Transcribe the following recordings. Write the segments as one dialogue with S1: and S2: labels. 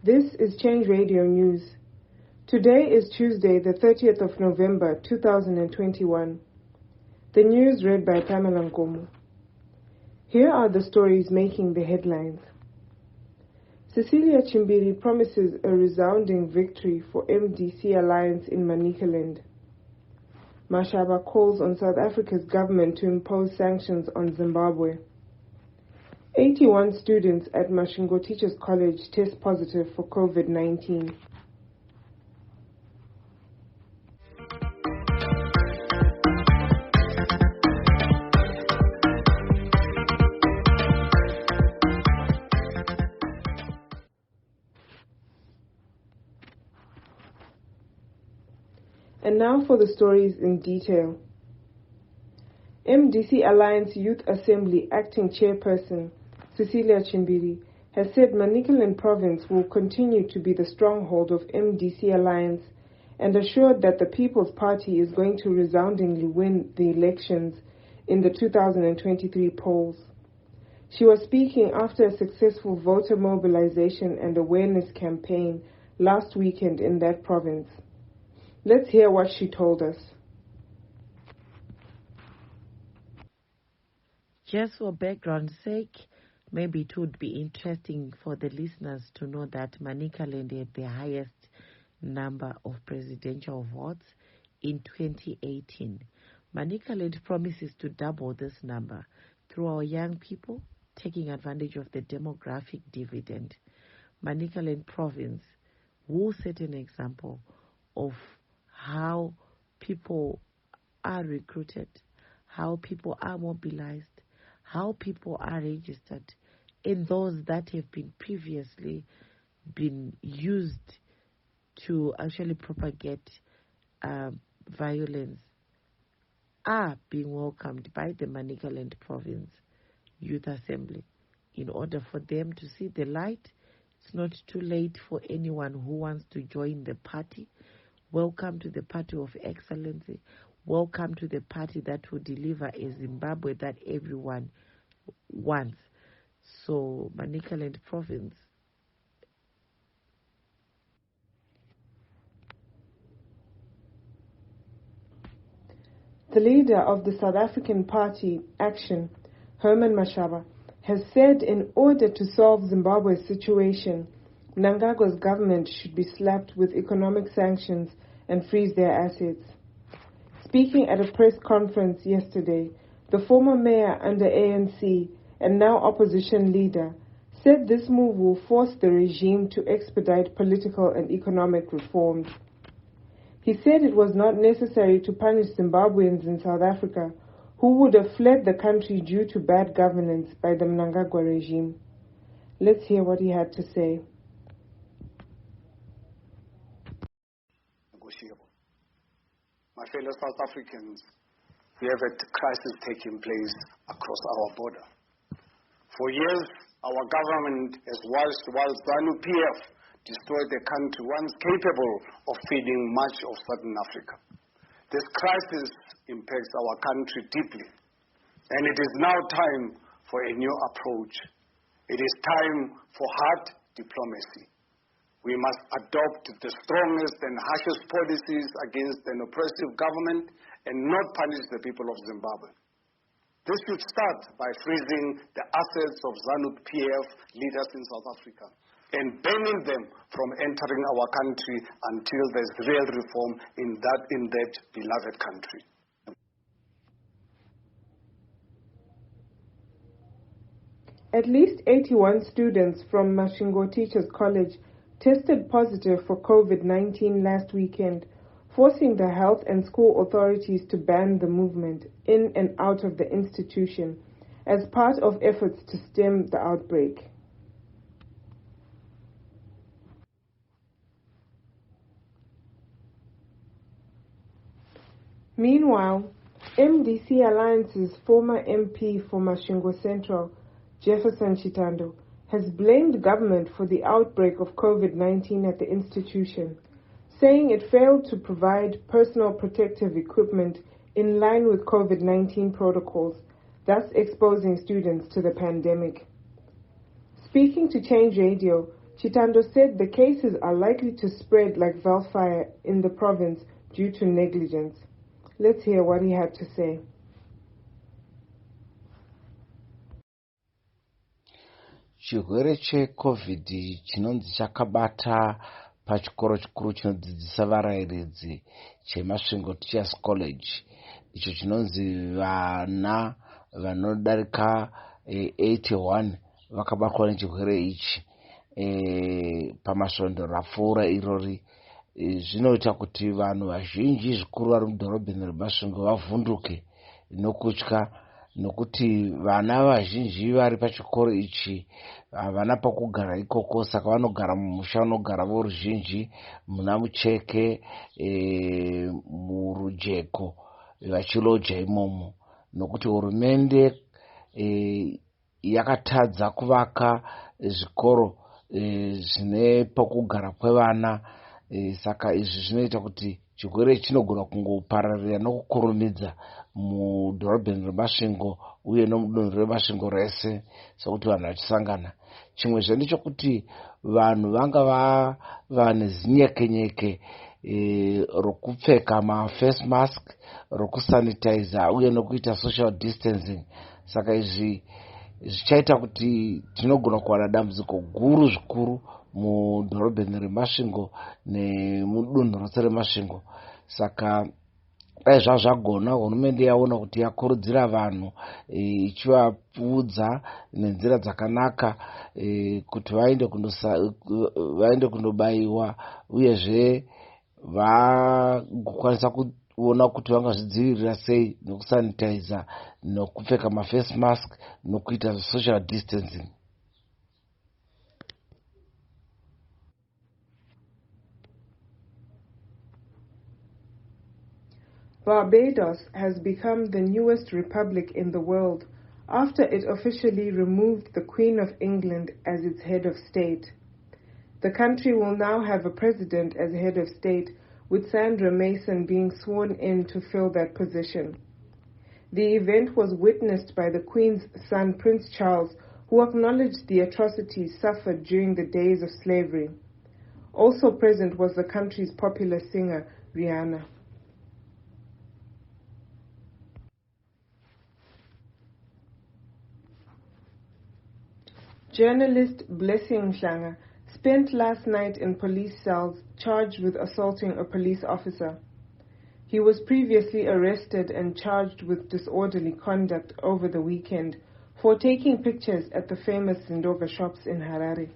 S1: This is Change Radio News. Today is Tuesday, the 30th of November, 2021. The news read by Pamela Nkomo. Here are the stories making the headlines. Cecilia Chimbiri promises a resounding victory for MDC alliance in Manicaland. Mashaba calls on South Africa's government to impose sanctions on Zimbabwe. 81 students at Masvingo Teachers College test positive for COVID-19. And now for the stories in detail. MDC Alliance Youth Assembly Acting Chairperson Cecilia Chimbiri has said Manicaland Province will continue to be the stronghold of MDC Alliance and assured that the People's Party is going to resoundingly win the elections in the 2023 polls. She was speaking after a successful voter mobilization and awareness campaign last weekend in that province. Let's hear what she told us.
S2: Just for background's sake, maybe it would be interesting for the listeners to know that Manicaland had the highest number of presidential votes in 2018. Manicaland promises to double this number through our young people taking advantage of the demographic dividend. Manicaland Province will set an example of how people are recruited, how people are mobilized, how people are registered, and those that have been previously been used to actually propagate violence are being welcomed by the Manicaland Province Youth Assembly in order for them to see the light. It's not too late for anyone who wants to join the party. Welcome to the party of excellency. Welcome to the party that will deliver a Zimbabwe that everyone wants. So, Manicaland Province.
S1: The leader of the South African Party, Action, Herman Mashaba, has said in order to solve Zimbabwe's situation, Mnangagwa's government should be slapped with economic sanctions and freeze their assets. Speaking at a press conference yesterday, the former mayor under ANC and now opposition leader said this move will force the regime to expedite political and economic reforms. He said it was not necessary to punish Zimbabweans in South Africa who would have fled the country due to bad governance by the Mnangagwa regime. Let's hear what he had to say.
S3: My fellow South Africans, we have a crisis taking place across our border. For years, our government has watched while ZANU-PF destroyed the country once capable of feeding much of Southern Africa. This crisis impacts our country deeply, and it is now time for a new approach. It is time for hard diplomacy. We must adopt the strongest and harshest policies against an oppressive government and not punish the people of Zimbabwe. This should start by freezing the assets of ZANU-PF leaders in South Africa and banning them from entering our country until there's real reform in that beloved country.
S1: At least 81 students from Masvingo Teachers College tested positive for COVID-19 last weekend, forcing the health and school authorities to ban the movement in and out of the institution as part of efforts to stem the outbreak. Meanwhile, MDC Alliance's former MP for Masvingo Central, Jefferson Chitando, has blamed government for the outbreak of COVID-19 at the institution, saying it failed to provide personal protective equipment in line with COVID-19 protocols, thus exposing students to the pandemic. Speaking to Change Radio, Chitando said the cases are likely to spread like wildfire in the province due to negligence. Let's hear what he had to say.
S4: Chirwere cheCovid chinonzi chakabata pachikoro chikuru chinodzidzisa varairidzi cheMasvingo Teachers College. Icho chinonzi vana vanodarika 81 vakabatwa nechirwere ichi pamasvondo rapfuura irori. Zvinoita kuti vanhu vazhinji zvikuru vari mudhorobheni reMasvingo vavhunduke nokutya, nokuti vana vazhinji vari pachikoro ichi havana pokugara ikoko, saka vanogara mumusha unogara voruzhinji, muna Mucheke, murujeko, vachiloja imomo, nokuti hurumende yakatadza kuvaka zvikoro zvine pokugara kwevana. Saka izvi zvinoita kuti chirwere chinogona kungopararira nokukurumidza mudhorobheni reMasvingo uye nomudunhu reMasvingo rese sokuti vanhu vachisangana. Chimwezve ndechekuti vanhu vanga vava nezinyekenyeke rokupfeka maface mask, rokusanitiza uye nokuita social distancing. Saka izvi zvichaita kuti tinogona kuwana dambudziko guru zvikuru mudhorobheni reMasvingo nemudunhu rose reMasvingo. Saka dai zvagona, hurumende yaona kuti yakurudzira vanhu ichivaudza nenzira dzakanaka kuti vaende kundobayiwa, uyezve vagokwanisa kuona kuti vangazvidzivirira sei nokusanitiza, nokupfeka maface mask, nokuita social distancing.
S1: Barbados has become the newest republic in the world after it officially removed the Queen of England as its head of state. The country will now have a president as head of state, with Sandra Mason being sworn in to fill that position. The event was witnessed by the Queen's son, Prince Charles, who acknowledged the atrocities suffered during the days of slavery. Also present was the country's popular singer, Rihanna. Journalist Blessing Mhlanga spent last night in police cells charged with assaulting a police officer. He was previously arrested and charged with disorderly conduct over the weekend for taking pictures at the famous Zindova shops in Harare.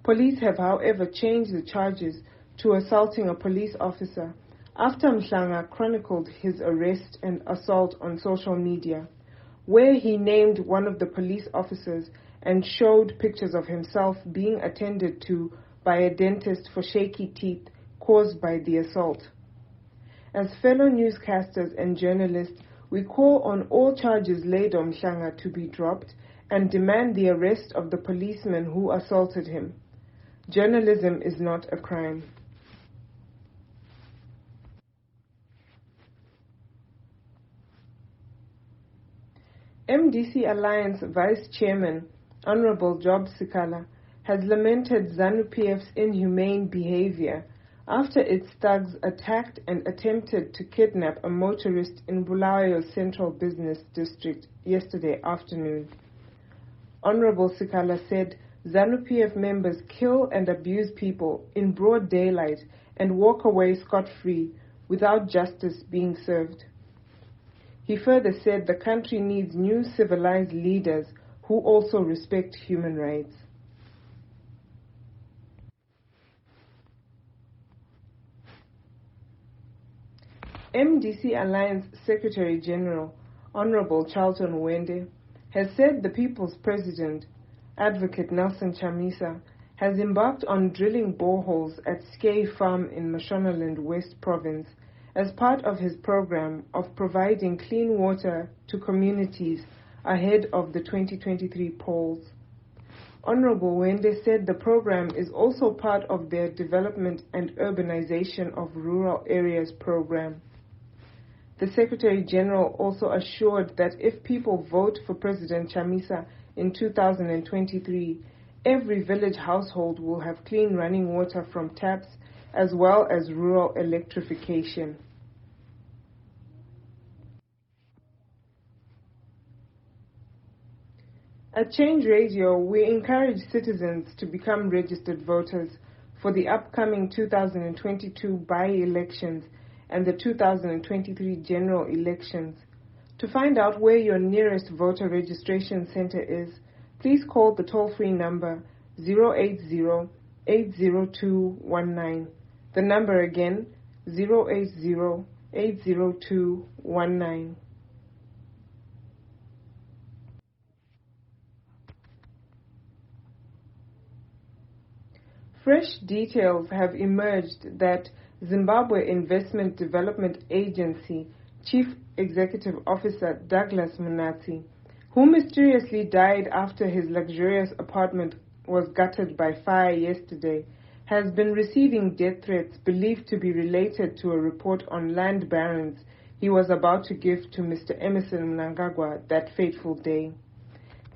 S1: Police have, however, changed the charges to assaulting a police officer after Mhlanga chronicled his arrest and assault on social media, where he named one of the police officers and showed pictures of himself being attended to by a dentist for shaky teeth caused by the assault. As fellow newscasters and journalists, we call on all charges laid on Mhlanga to be dropped and demand the arrest of the policeman who assaulted him. Journalism is not a crime. MDC Alliance Vice Chairman Honorable Job Sikala has lamented ZANU-PF's inhumane behavior after its thugs attacked and attempted to kidnap a motorist in Bulawayo's Central Business District yesterday afternoon. Honorable Sikala said ZANU-PF members kill and abuse people in broad daylight and walk away scot-free without justice being served. He further said the country needs new civilized leaders who also respect human rights. MDC Alliance Secretary General Honorable Charlton Wende has said the People's President, Advocate Nelson Chamisa, has embarked on drilling boreholes at Skye Farm in Mashonaland West Province as part of his program of providing clean water to communities ahead of the 2023 polls. Honorable Wende said the program is also part of their Development and Urbanization of Rural Areas program. The Secretary General also assured that if people vote for President Chamisa in 2023, every village household will have clean running water from taps, as well as rural electrification. At Change Radio, we encourage citizens to become registered voters for the upcoming 2022 by-elections and the 2023 general elections. To find out where your nearest voter registration center is, please call the toll-free number 080-802-19. The number again, 080-802-19. Fresh details have emerged that Zimbabwe Investment Development Agency Chief Executive Officer Douglas Munatsi, who mysteriously died after his luxurious apartment was gutted by fire yesterday, has been receiving death threats believed to be related to a report on land barons he was about to give to Mr. Emmerson Mnangagwa that fateful day.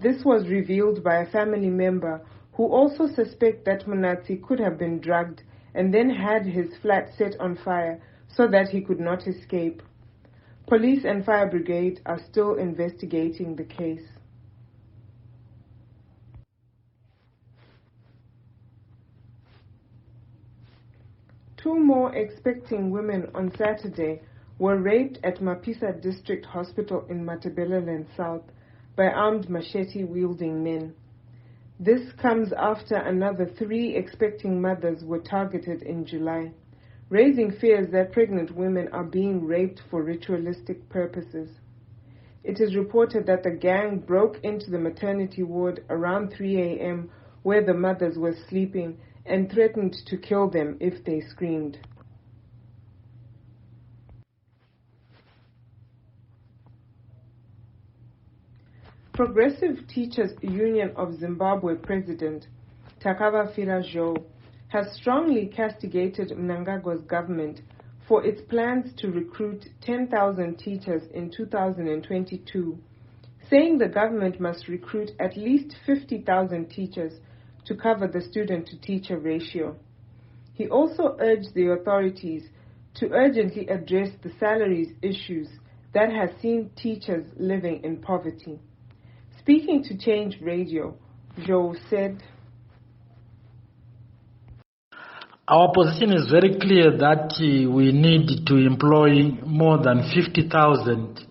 S1: This was revealed by a family member who also suspect that Munatsi could have been drugged and then had his flat set on fire so that he could not escape. Police and fire brigade are still investigating the case. Two more expecting women on Saturday were raped at Mapisa District Hospital in Matabeleland South by armed machete-wielding men. This comes after another 3 expecting mothers were targeted in July, raising fears that pregnant women are being raped for ritualistic purposes. It is reported that the gang broke into the maternity ward around 3 a.m. where the mothers were sleeping and threatened to kill them if they screamed. Progressive Teachers Union of Zimbabwe President Takava Fira-Joe has strongly castigated Mnangagwa's government for its plans to recruit 10,000 teachers in 2022, saying the government must recruit at least 50,000 teachers to cover the student-to-teacher ratio. He also urged the authorities to urgently address the salaries issues that has seen teachers living in poverty. Speaking to Change Radio, Joe said,
S5: "Our position is very clear that we need to employ more than 50,000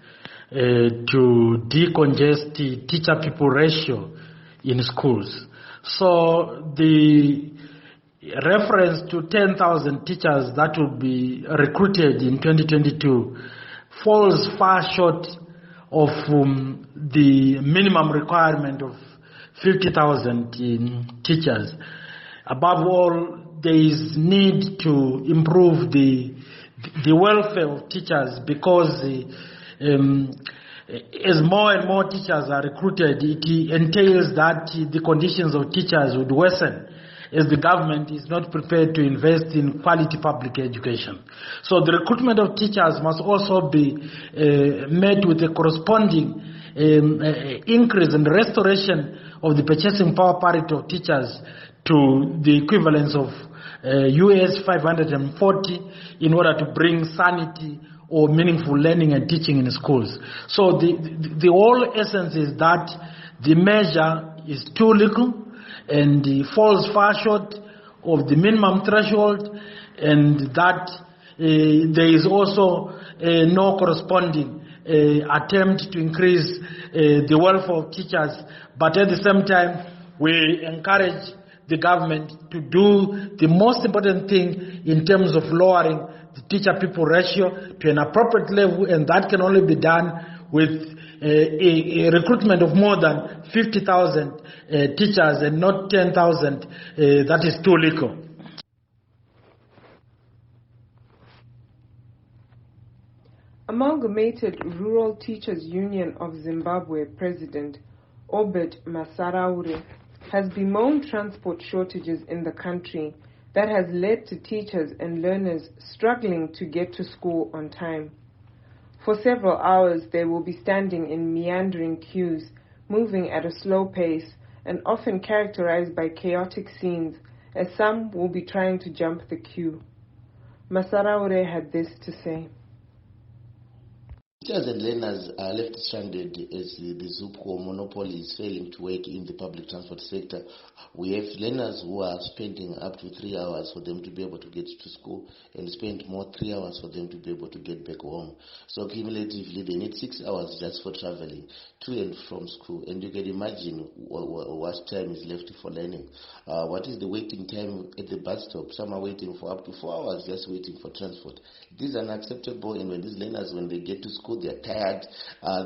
S5: to decongest the teacher-people ratio in schools. So the reference to 10,000 teachers that will be recruited in 2022 falls far short of the minimum requirement of 50,000 teachers. Above all, there is need to improve the welfare of teachers, because as more and more teachers are recruited, it entails that the conditions of teachers would worsen, as the government is not prepared to invest in quality public education. So the recruitment of teachers must also be met with a corresponding increase and restoration of the purchasing power parity of teachers to the equivalence of US 540 in order to bring sanity or meaningful learning and teaching in schools. So the whole essence is that the measure is too little and falls far short of the minimum threshold, and that there is also no corresponding attempt to increase the welfare of teachers. But at the same time, we encourage the government to do the most important thing in terms of lowering the teacher-people ratio to an appropriate level, and that can only be done with a recruitment of more than 50,000 teachers and not 10,000. That is too little.
S1: Amalgamated Rural Teachers Union of Zimbabwe President Obed Masaraure has bemoaned transport shortages in the country that has led to teachers and learners struggling to get to school on time. For several hours, they will be standing in meandering queues, moving at a slow pace and often characterized by chaotic scenes, as some will be trying to jump the queue. Masaraure had this to say.
S6: Teachers and learners are left stranded as the ZUPCO monopoly is failing to work in the public transport sector. We have learners who are spending up to 3 hours for them to be able to get to school and spend more 3 hours for them to be able to get back home. So cumulatively, they need 6 hours just for traveling to and from school. And you can imagine what time is left for learning. What is the waiting time at the bus stop? Some are waiting for up to 4 hours just waiting for transport. This is unacceptable, and when these learners, when they get to school, they are tired,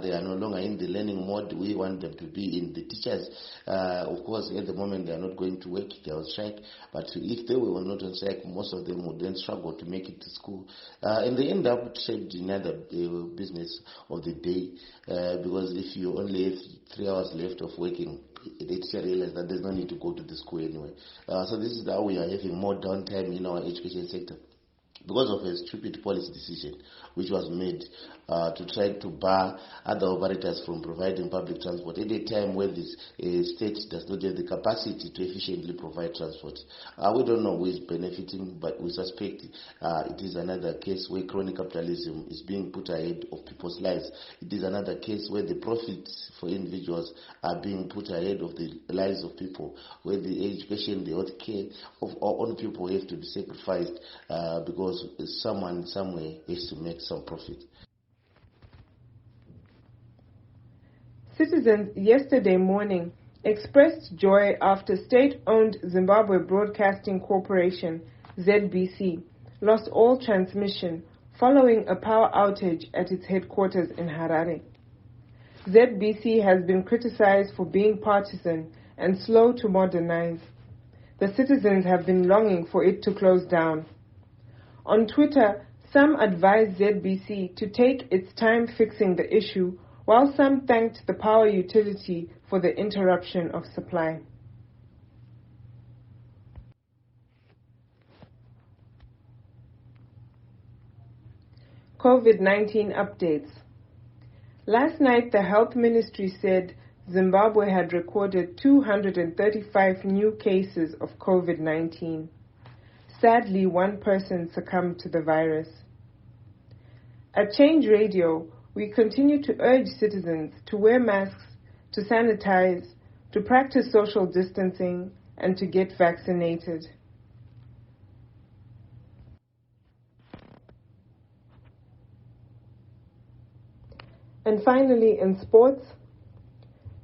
S6: they are no longer in the learning mode we want them to be in. The teachers, of course, at the moment they are not going to work, they are on strike, but if they were not on strike, most of them would then struggle to make it to school, and they end up trapped in another business of the day, because if you only have 3 hours left of working, the teacher realizes that there's no need to go to the school anyway. So this is how we are having more downtime in our education sector, because of a stupid policy decision which was made to try to bar other operators from providing public transport at a time when this state does not have the capacity to efficiently provide transport. We don't know who is benefiting, but we suspect it is another case where crony capitalism is being put ahead of people's lives. It is another case where the profits for individuals are being put ahead of the lives of people, where the education, the health care of our own people have to be sacrificed because someone somewhere has to make some profit.
S1: Citizens yesterday morning expressed joy after state-owned Zimbabwe Broadcasting Corporation, ZBC, lost all transmission following a power outage at its headquarters in Harare. ZBC has been criticized for being partisan and slow to modernize. The citizens have been longing for it to close down. On Twitter, some advised ZBC to take its time fixing the issue, while some thanked the power utility for the interruption of supply. COVID-19 updates. Last night, the Health Ministry said Zimbabwe had recorded 235 new cases of COVID-19. Sadly, one person succumbed to the virus. At Change Radio, we continue to urge citizens to wear masks, to sanitize, to practice social distancing, and to get vaccinated. And finally, in sports,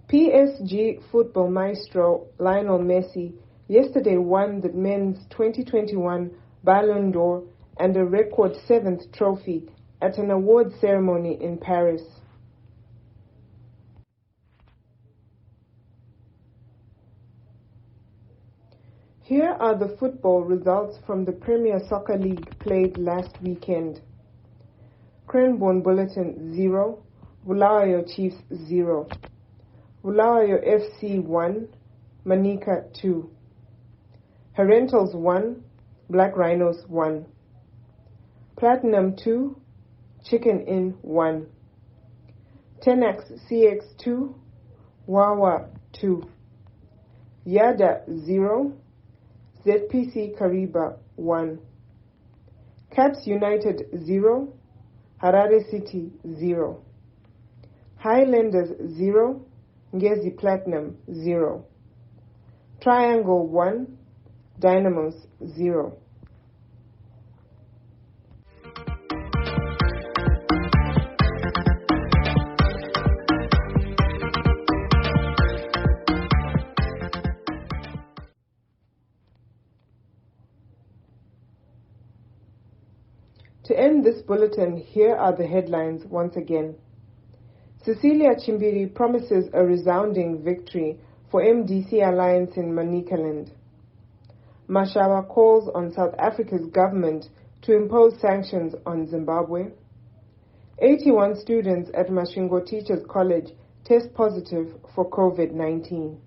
S1: PSG football maestro Lionel Messi yesterday won the men's 2021 Ballon d'Or and a record 7th trophy at an award ceremony in Paris. Here are the football results from the Premier Soccer League played last weekend. Cranbourne Bulletin 0, Bulawayo Chiefs 0. Bulawayo FC 1, Manica 2. Herentals 1, Black Rhinos 1. Platinum 2, Chicken Inn 1. Tenax CX 2, Wawa 2. Yada 0, ZPC Kariba 1. Caps United 0, Harare City 0. Highlanders 0, Ngezi Platinum 0. Triangle 1, Dynamos 0. To end this bulletin, here are the headlines once again. Cecilia Chimbiri promises a resounding victory for MDC alliance in Manicaland. Mashaba calls on South Africa's government to impose sanctions on Zimbabwe. 81 students at Masvingo Teachers College test positive for COVID-19.